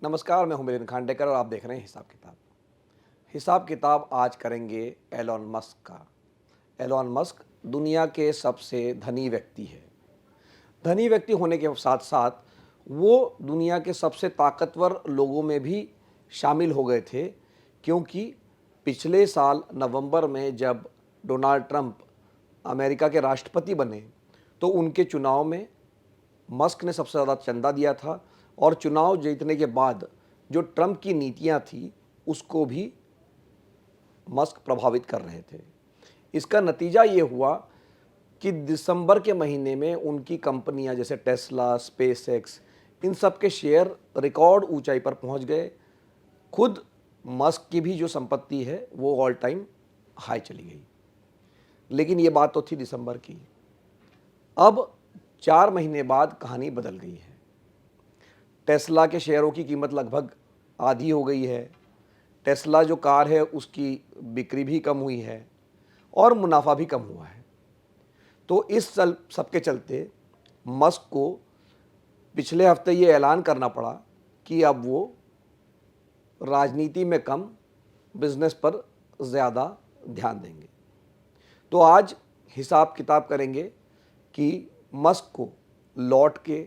नमस्कार, मैं हूं मिलिंद खांडेकर और आप देख रहे हैं हिसाब किताब। हिसाब किताब आज करेंगे एलॉन मस्क का। एलॉन मस्क दुनिया के सबसे धनी व्यक्ति है। धनी व्यक्ति होने के साथ साथ वो दुनिया के सबसे ताकतवर लोगों में भी शामिल हो गए थे, क्योंकि पिछले साल नवंबर में जब डोनाल्ड ट्रंप अमेरिका के राष्ट्रपति बने तो उनके चुनाव में मस्क ने सबसे ज़्यादा चंदा दिया था और चुनाव जीतने के बाद जो ट्रंप की नीतियां थी उसको भी मस्क प्रभावित कर रहे थे। इसका नतीजा ये हुआ कि दिसंबर के महीने में उनकी कंपनियां जैसे टेस्ला, स्पेसएक्स, इन सब के शेयर रिकॉर्ड ऊंचाई पर पहुंच गए। खुद मस्क की भी जो संपत्ति है वो ऑल टाइम हाई चली गई। लेकिन ये बात तो थी दिसंबर की। अब 4 महीने बाद कहानी बदल गई है। टेस्ला के शेयरों की कीमत लगभग आधी हो गई है। टेस्ला जो कार है उसकी बिक्री भी कम हुई है और मुनाफा भी कम हुआ है। तो इस सबके चलते मस्क को पिछले हफ्ते ये ऐलान करना पड़ा कि अब वो राजनीति में कम, बिजनेस पर ज़्यादा ध्यान देंगे। तो आज हिसाब किताब करेंगे कि मस्क को लौट के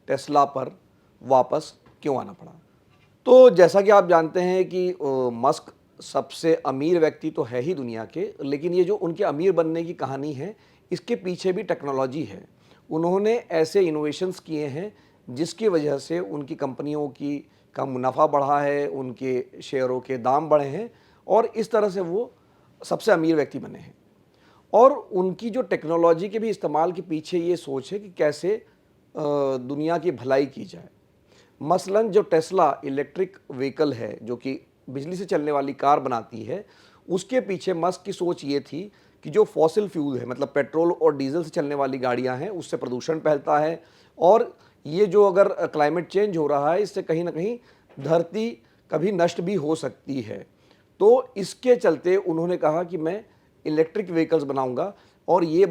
टेस्ला पर वापस क्यों आना पड़ा। तो जैसा कि आप जानते हैं कि मस्क सबसे अमीर व्यक्ति तो है ही दुनिया के, लेकिन ये जो उनके अमीर बनने की कहानी है इसके पीछे भी टेक्नोलॉजी है। उन्होंने ऐसे इनोवेशंस किए हैं जिसकी वजह से उनकी कंपनियों का मुनाफा बढ़ा है, उनके शेयरों के दाम बढ़े हैं और इस तरह से वो सबसे अमीर व्यक्ति बने हैं। और उनकी जो टेक्नोलॉजी के भी इस्तेमाल के पीछे ये सोच है कि कैसे दुनिया की भलाई की जाए। मसलन जो टेस्ला इलेक्ट्रिक व्हीकल है जो कि बिजली से चलने वाली कार बनाती है, उसके पीछे मस्क की सोच ये थी कि जो फॉसिल फ्यूल है, मतलब पेट्रोल और डीजल से चलने वाली गाड़ियां हैं, उससे प्रदूषण फैलता है और ये जो अगर क्लाइमेट चेंज हो रहा है इससे कहीं ना कहीं धरती कभी नष्ट भी हो सकती है। तो इसके चलते उन्होंने कहा कि मैं इलेक्ट्रिक व्हीकल्स बनाऊंगा और ये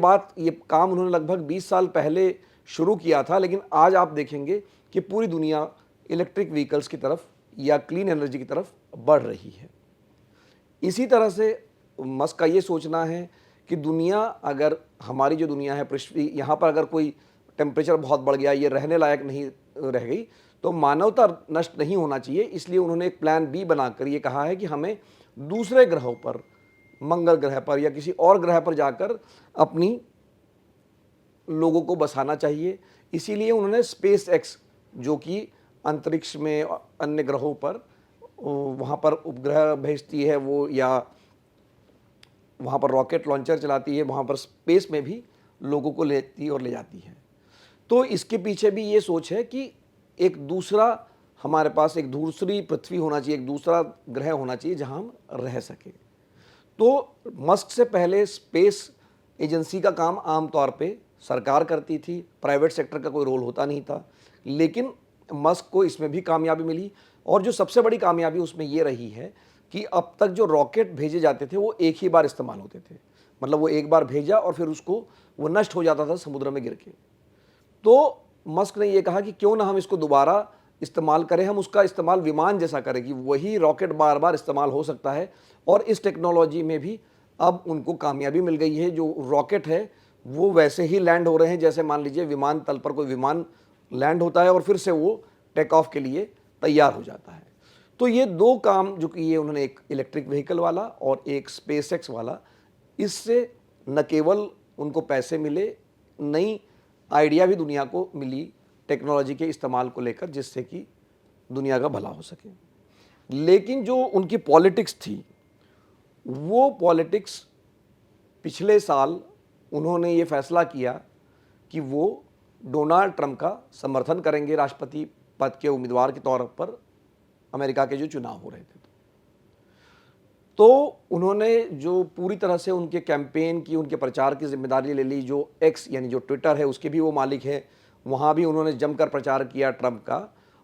काम उन्होंने लगभग 20 साल पहले शुरू किया था, लेकिन आज आप देखेंगे कि पूरी दुनिया इलेक्ट्रिक व्हीकल्स की तरफ या क्लीन एनर्जी की तरफ बढ़ रही है। इसी तरह से मस्क का ये सोचना है कि दुनिया, अगर हमारी जो दुनिया है पृथ्वी, यहाँ पर अगर कोई टेम्परेचर बहुत बढ़ गया, ये रहने लायक नहीं रह गई, तो मानवता नष्ट नहीं होना चाहिए। इसलिए उन्होंने एक प्लान बी बनाकर ये कहा है कि हमें दूसरे ग्रहों पर, मंगल ग्रह पर या किसी और ग्रह पर जाकर अपनी लोगों को बसाना चाहिए। इसीलिए उन्होंने स्पेस एक्स, जो कि अंतरिक्ष में अन्य ग्रहों पर वहाँ पर उपग्रह भेजती है वो, या वहाँ पर रॉकेट लॉन्चर चलाती है, वहाँ पर स्पेस में भी लोगों को लेती और ले जाती है। तो इसके पीछे भी ये सोच है कि एक दूसरा, हमारे पास एक दूसरी पृथ्वी होना चाहिए, एक दूसरा ग्रह होना चाहिए जहाँ हम रह सके। तो मस्क से पहले स्पेस एजेंसी का काम आमतौर पे सरकार करती थी, प्राइवेट सेक्टर का कोई रोल होता नहीं था। लेकिन मस्क को इसमें भी कामयाबी मिली और जो सबसे बड़ी कामयाबी उसमें ये रही है कि अब तक जो रॉकेट भेजे जाते थे वो एक ही बार इस्तेमाल होते थे। मतलब वो एक बार भेजा और फिर उसको वो नष्ट हो जाता था समुद्र में गिर के। तो मस्क ने ये कहा कि क्यों ना हम इसको दोबारा इस्तेमाल करें, हम उसका इस्तेमाल विमान जैसा करें कि वही रॉकेट बार बार इस्तेमाल हो सकता है। और इस टेक्नोलॉजी में भी अब उनको कामयाबी मिल गई है। जो रॉकेट है वो वैसे ही लैंड हो रहे हैं जैसे मान लीजिए विमानतल पर कोई विमान लैंड होता है और फिर से वो टेक ऑफ के लिए तैयार हो जाता है। तो ये दो काम जो किए उन्होंने, एक इलेक्ट्रिक व्हीकल वाला और एक स्पेसएक्स वाला, इससे न केवल उनको पैसे मिले, नई आइडिया भी दुनिया को मिली टेक्नोलॉजी के इस्तेमाल को लेकर, जिससे कि दुनिया का भला हो सके। लेकिन जो उनकी पॉलिटिक्स थी, वो पॉलिटिक्स पिछले साल उन्होंने ये फैसला किया कि वो डोनाल्ड ट्रंप का समर्थन करेंगे राष्ट्रपति पद के उम्मीदवार के तौर पर अमेरिका के जो चुनाव हो रहे थे। तो उन्होंने जो पूरी तरह से उनके कैंपेन की, उनके प्रचार की जिम्मेदारी ले ली। जो एक्स यानी जो ट्विटर है उसके भी वो मालिक है, वहाँ भी उन्होंने जमकर प्रचार किया ट्रंप का।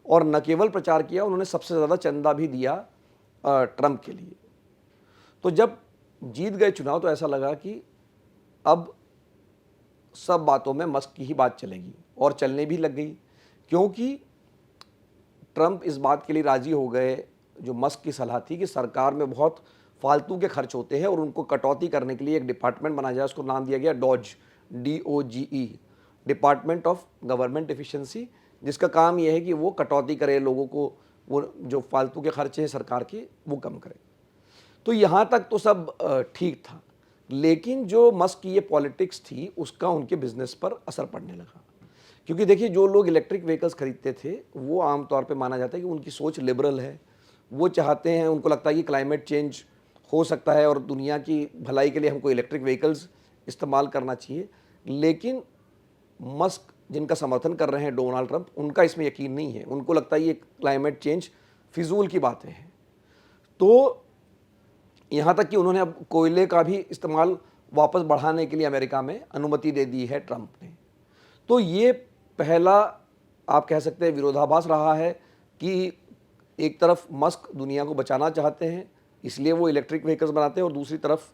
और न केवल प्रचार किया, उन्होंने सबसे ज़्यादा चंदा भी दिया ट्रंप के लिए। तो जब जीत गए चुनाव तो ऐसा लगा कि अब सब बातों में मस्क की ही बात चलेगी और चलने भी लग गई, क्योंकि ट्रंप इस बात के लिए राज़ी हो गए, जो मस्क की सलाह थी कि सरकार में बहुत फालतू के खर्च होते हैं और उनको कटौती करने के लिए एक डिपार्टमेंट बनाया जाए, उसको नाम दिया गया DOGE, DOGE, department of government efficiency, जिसका काम यह है कि वो कटौती करे, लोगों को वो जो फालतू के खर्चे हैं सरकार के वो कम करे। तो यहाँ तक तो सब ठीक था, लेकिन जो मस्क की ये पॉलिटिक्स थी उसका उनके बिजनेस पर असर पड़ने लगा। क्योंकि देखिए, जो लोग इलेक्ट्रिक व्हीकल्स खरीदते थे वो आमतौर पे माना जाता है कि उनकी सोच लिबरल है, वो चाहते हैं, उनको लगता है कि क्लाइमेट चेंज हो सकता है और दुनिया की भलाई के लिए हमको इलेक्ट्रिक व्हीकल्स इस्तेमाल करना चाहिए। लेकिन मस्क जिनका समर्थन कर रहे हैं डोनाल्ड ट्रंप, उनका इसमें यकीन नहीं है, उनको लगता है ये क्लाइमेट चेंज फिजूल की बातें हैं। तो यहाँ तक कि उन्होंने अब कोयले का भी इस्तेमाल वापस बढ़ाने के लिए अमेरिका में अनुमति दे दी है ट्रंप ने। तो ये पहला आप कह सकते हैं विरोधाभास रहा है कि एक तरफ मस्क दुनिया को बचाना चाहते हैं इसलिए वो इलेक्ट्रिक व्हीकल्स बनाते हैं और दूसरी तरफ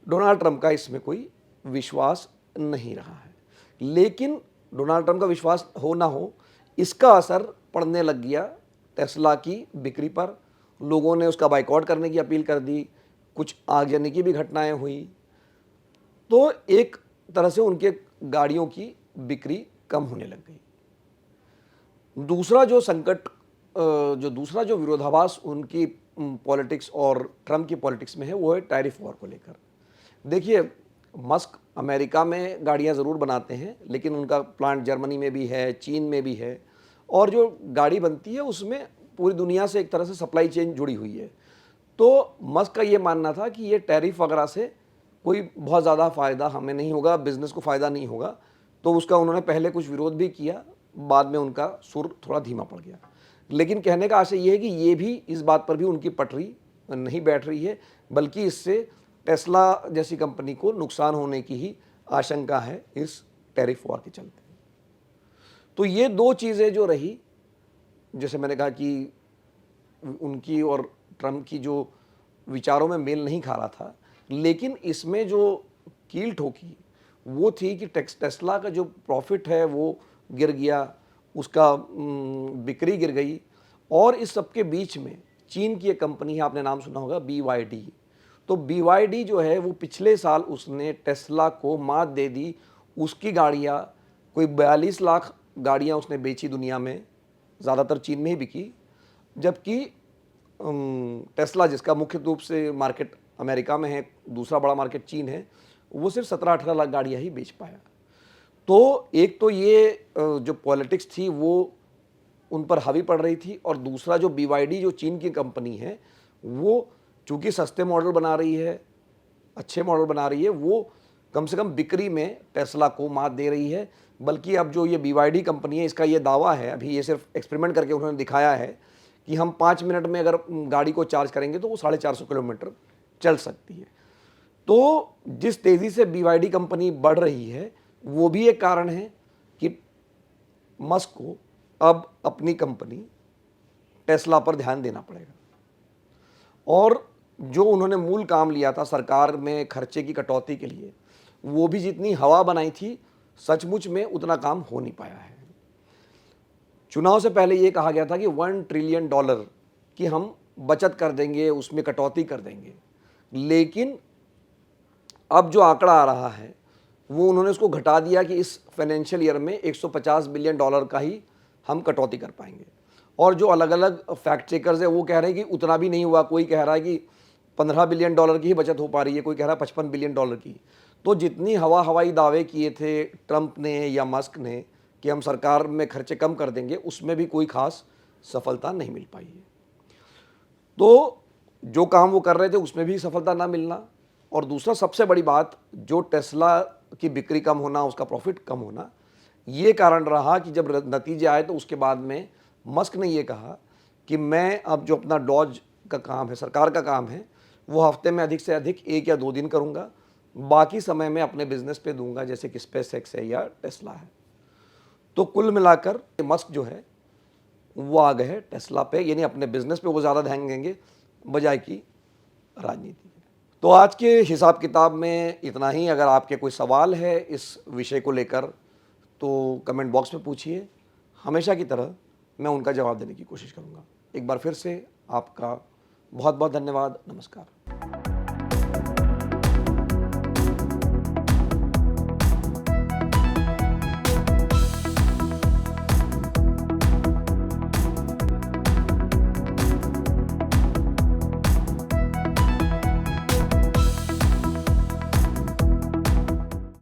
डोनाल्ड ट्रंप का इसमें कोई विश्वास नहीं रहा है। लेकिन डोनाल्ड ट्रंप का विश्वास हो ना हो, इसका असर पड़ने लग गया टेस्ला की बिक्री पर। लोगों ने उसका बाइकआउट करने की अपील कर दी, कुछ आगजनी की भी घटनाएं हुई, तो एक तरह से उनके गाड़ियों की बिक्री कम होने लग गई। दूसरा जो संकट, जो दूसरा जो विरोधाभास उनकी पॉलिटिक्स और ट्रंप की पॉलिटिक्स में है, वो है टैरिफ वॉर को लेकर। देखिए, मस्क अमेरिका में गाड़ियां ज़रूर बनाते हैं, लेकिन उनका प्लांट जर्मनी में भी है, चीन में भी है, और जो गाड़ी बनती है उसमें पूरी दुनिया से एक तरह से सप्लाई चेन जुड़ी हुई है। तो मस्क का ये मानना था कि ये टैरिफ वगैरह से कोई बहुत ज़्यादा फ़ायदा हमें नहीं होगा, बिज़नेस को फ़ायदा नहीं होगा। तो उसका उन्होंने पहले कुछ विरोध भी किया, बाद में उनका सुर थोड़ा धीमा पड़ गया। लेकिन कहने का आशय ये है कि ये भी इस बात पर भी उनकी पटरी नहीं बैठ रही है, बल्कि इससे टेस्ला जैसी कंपनी को नुकसान होने की ही आशंका है इस टैरिफ वॉर के चलते। तो ये दो चीज़ें जो रही, जैसे मैंने कहा कि उनकी और ट्रंप की जो विचारों में मेल नहीं खा रहा था, लेकिन इसमें जो कील ठोकी वो थी कि टेस्ला का जो प्रॉफिट है वो गिर गया, उसका बिक्री गिर गई। और इस सब के बीच में चीन की एक कंपनी है, आपने नाम सुना होगा, BYD। तो BYD जो है वो पिछले साल उसने टेस्ला को मात दे दी। उसकी गाड़ियाँ, कोई 42 लाख गाड़ियाँ उसने बेची दुनिया में, ज़्यादातर चीन में ही बिकी, जबकि टेस्ला जिसका मुख्य रूप से मार्केट अमेरिका में है, दूसरा बड़ा मार्केट चीन है, वो सिर्फ 17-18 लाख गाड़ियाँ ही बेच पाया। तो एक तो ये जो पॉलिटिक्स थी वो उन पर हावी पड़ रही थी, और दूसरा जो BYD जो चीन की कंपनी है वो चूँकि सस्ते मॉडल बना रही है, अच्छे मॉडल बना रही है, वो कम से कम बिक्री में टेस्ला को मात दे रही है। बल्कि अब जो ये BYD कंपनी है, इसका ये दावा है, अभी ये सिर्फ एक्सपेरिमेंट करके उन्होंने दिखाया है कि हम 5 मिनट में अगर गाड़ी को चार्ज करेंगे तो वो 450 किलोमीटर चल सकती है। तो जिस तेज़ी से BYD कंपनी बढ़ रही है वो भी एक कारण है कि मस्क को अब अपनी कंपनी टेस्ला पर ध्यान देना पड़ेगा। और जो उन्होंने मूल काम लिया था सरकार में खर्चे की कटौती के लिए, वो भी जितनी हवा बनाई थी, सचमुच में उतना काम हो नहीं पाया है। चुनाव से पहले ये कहा गया था कि $1 ट्रिलियन की हम बचत कर देंगे, उसमें कटौती कर देंगे, लेकिन अब जो आंकड़ा आ रहा है वो उन्होंने उसको घटा दिया कि इस फाइनेंशियल ईयर में $150 बिलियन का ही हम कटौती कर पाएंगे। और जो अलग अलग फैक्ट चेकर्स है वो कह रहे हैं कि उतना भी नहीं हुआ। कोई कह रहा है कि $15 बिलियन की ही बचत हो पा रही है, कोई कह रहा है $55 बिलियन की। तो जितनी हवाई दावे किए थे ट्रंप ने या मस्क ने कि हम सरकार में खर्चे कम कर देंगे, उसमें भी कोई खास सफलता नहीं मिल पाई है। तो जो काम वो कर रहे थे उसमें भी सफलता ना मिलना, और दूसरा सबसे बड़ी बात, जो टेस्ला की बिक्री कम होना, उसका प्रॉफिट कम होना, ये कारण रहा कि जब नतीजे आए तो उसके बाद में मस्क ने ये कहा कि मैं अब जो अपना डॉज का काम है, सरकार का काम है, वो हफ्ते में अधिक से अधिक 1 या 2 दिन करूँगा, बाकी समय मैं अपने बिजनेस पे दूंगा, जैसे कि स्पेसएक्स है या टेस्ला है। तो कुल मिलाकर मस्क जो है वो आ गए हैं टेस्ला पे, यानी अपने बिजनेस पे वो ज़्यादा ध्यान देंगे बजाय कि राजनीति। तो आज के हिसाब किताब में इतना ही। अगर आपके कोई सवाल है इस विषय को लेकर तो कमेंट बॉक्स में पूछिए। हमेशा की तरह मैं उनका जवाब देने की कोशिश करूँगा। एक बार फिर से आपका बहुत बहुत धन्यवाद। नमस्कार।